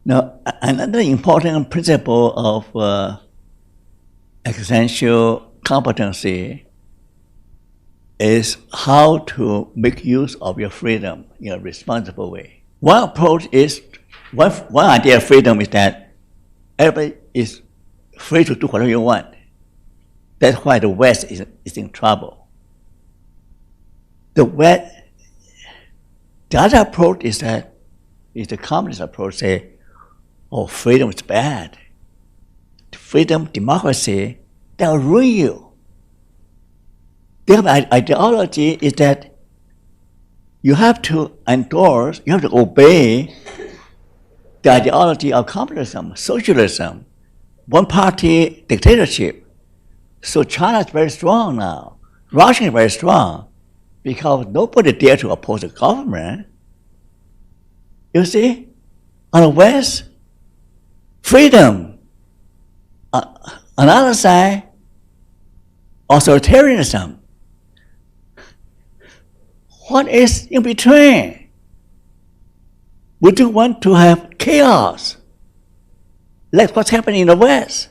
Now, another important principle of existential competency is how to make use of your freedom in a responsible way. One approach is, one idea of freedom is that everybody is free to do whatever you want. That's why the West is in trouble. The other approach is the communist approach, say, oh, freedom is bad. Freedom, democracy, they'll ruin you. Their ideology is that you have to endorse, you have to obey the ideology of communism, socialism, one-party dictatorship. So China is very strong now. Russia is very strong because nobody dare to oppose the government. You see, on the West, freedom. On the other side, authoritarianism. What is in between? We don't want to have chaos, like what's happening in the West.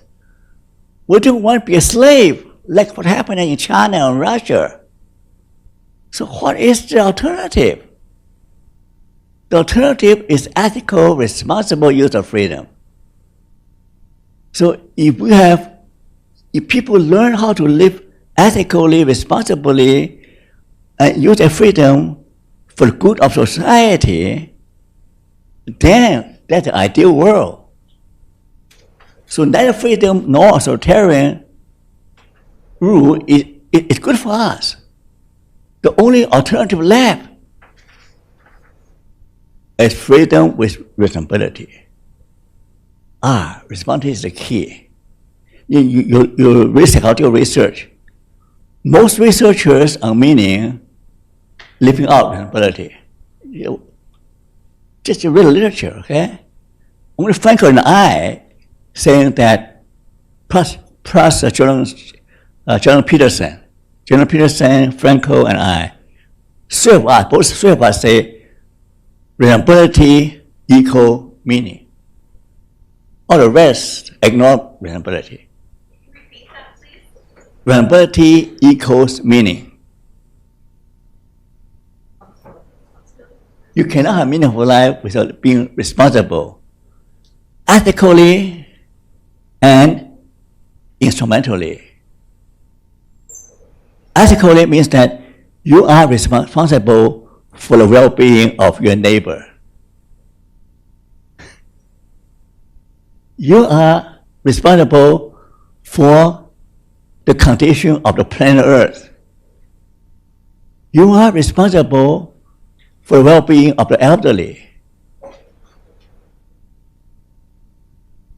We don't want to be a slave, like what's happening in China and Russia. So what is the alternative? The alternative is ethical, responsible use of freedom. So if people learn how to live ethically, responsibly, and use their freedom for the good of society, then that's the ideal world. So neither freedom nor authoritarian rule is good for us. The only alternative left is freedom with responsibility. Responsibility is the key. You research, how do you research? Most researchers are meaning living out responsibility. Just read the literature, okay? Only Frankl and I saying that, plus Jordan Peterson, Frankl, and I, both three of us say responsibility equal meaning. All the rest ignore responsibility. Repeat that, please. Responsibility equals meaning. You cannot have a meaningful life without being responsible, ethically and instrumentally. Ethically means that you are responsible for the well-being of your neighbor. You are responsible for the condition of the planet Earth. You are responsible for the well-being of the elderly.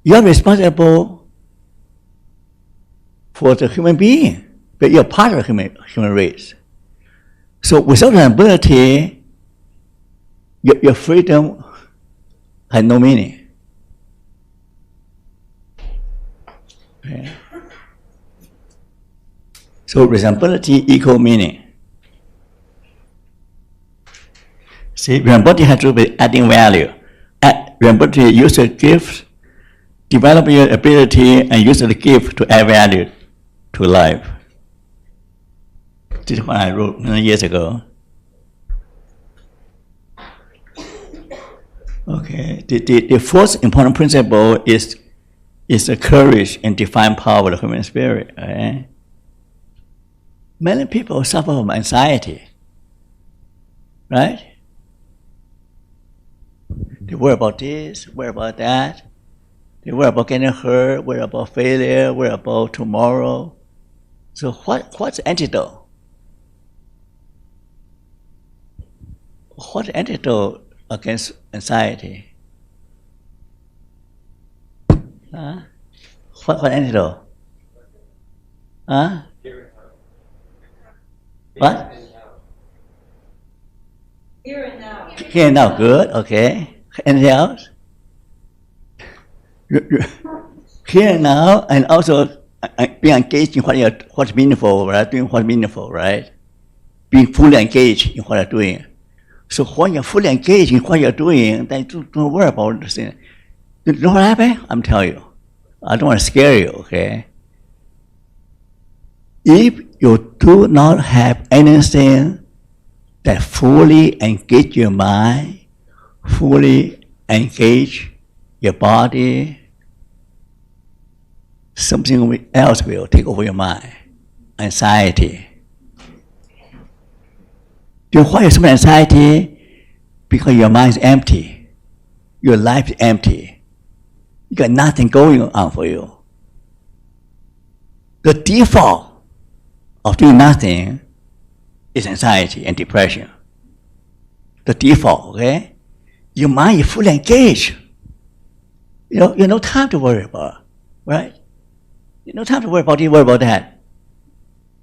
You are responsible for the human being, but you are part of the human race. So without responsibility, your freedom has no meaning. Okay. So responsibility equal meaning. See, responsibility has to be adding value. Responsibility use the gift, develop your ability, and use the gift to add value to life. This is what I wrote many years ago. Okay, the fourth important principle is the courage and divine power of the human spirit. Right? Many people suffer from anxiety, right? They worry about this, worry about that. They worry about getting hurt, worry about failure, worry about tomorrow. So what's the antidote? What's the antidote against anxiety? What antidote? What? Here and now. Here and now, good, okay. Anything else? Here and now, and also being engaged in what's meaningful, right? Doing what's meaningful, right? Being fully engaged in what you're doing. So when you're fully engaged in what you're doing, then don't worry about the thing. You know what happened? I'm telling you. I don't want to scare you, okay? If you do not have anything that fully engage your mind, fully engage your body, something else will take over your mind. Anxiety. Do you know why you have so much anxiety? Because your mind is empty. Your life is empty. You got nothing going on for you. The default of doing nothing is anxiety and depression. The default, okay? Your mind is fully engaged. You have no time to worry about, right? You have no time to worry about this, worry about that.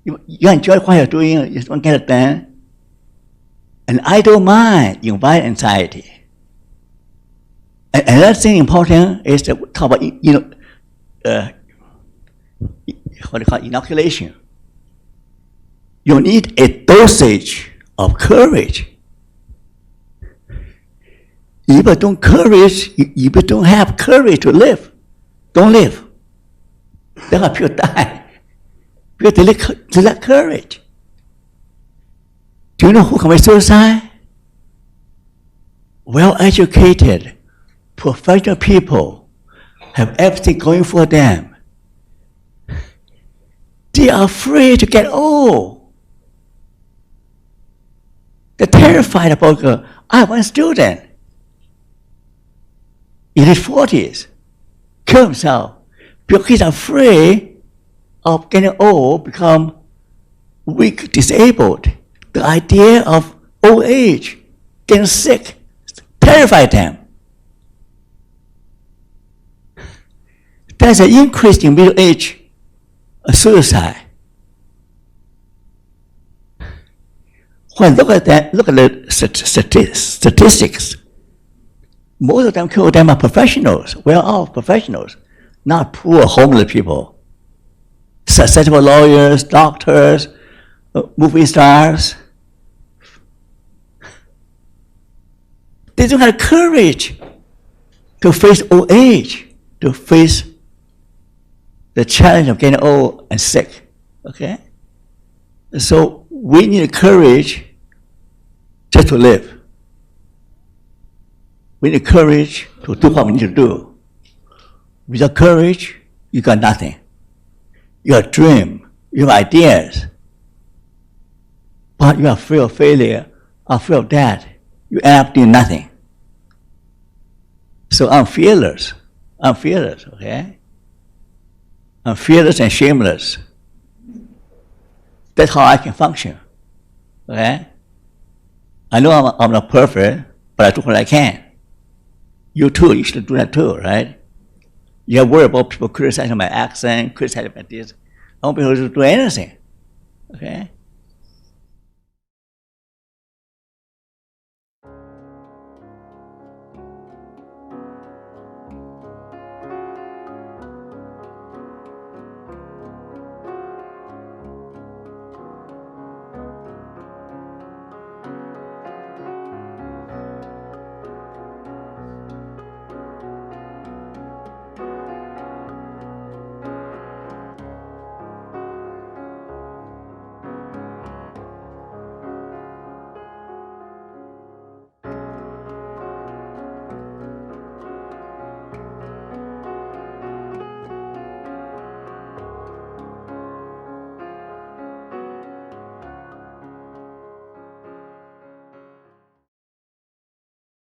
You enjoy what you're doing, you just don't get it done. An idle mind invites anxiety. And another thing important is to talk about, what do you call it, inoculation. You need a dosage of courage. If you don't have courage to live, don't live. That's why people die. Because they lack courage. Do you know who commits suicide? Well-educated, professional people have everything going for them. They are afraid to get old. They're terrified about I have one student in his 40s, killed himself because he's afraid of getting old, become weak, disabled. The idea of old age, getting sick, terrified them. There's an increase in middle age suicide. When look at the statistics. Most of them kill them are professionals, well-off professionals, not poor homeless people. Successful lawyers, doctors, movie stars. They don't have courage to face old age, to face the challenge of getting old and sick. Okay? So we need courage just to live. We need courage to do what we need to do. Without courage, you got nothing. You have a dream, you have ideas, but you are afraid of failure, afraid of that. You end up doing nothing. So I'm fearless, okay? I'm fearless and shameless. That's how I can function, okay? I know I'm not perfect, but I do what I can. You too, you should do that too, right? You have worry about people criticizing my accent, criticizing my this. I won't be able to do anything, okay?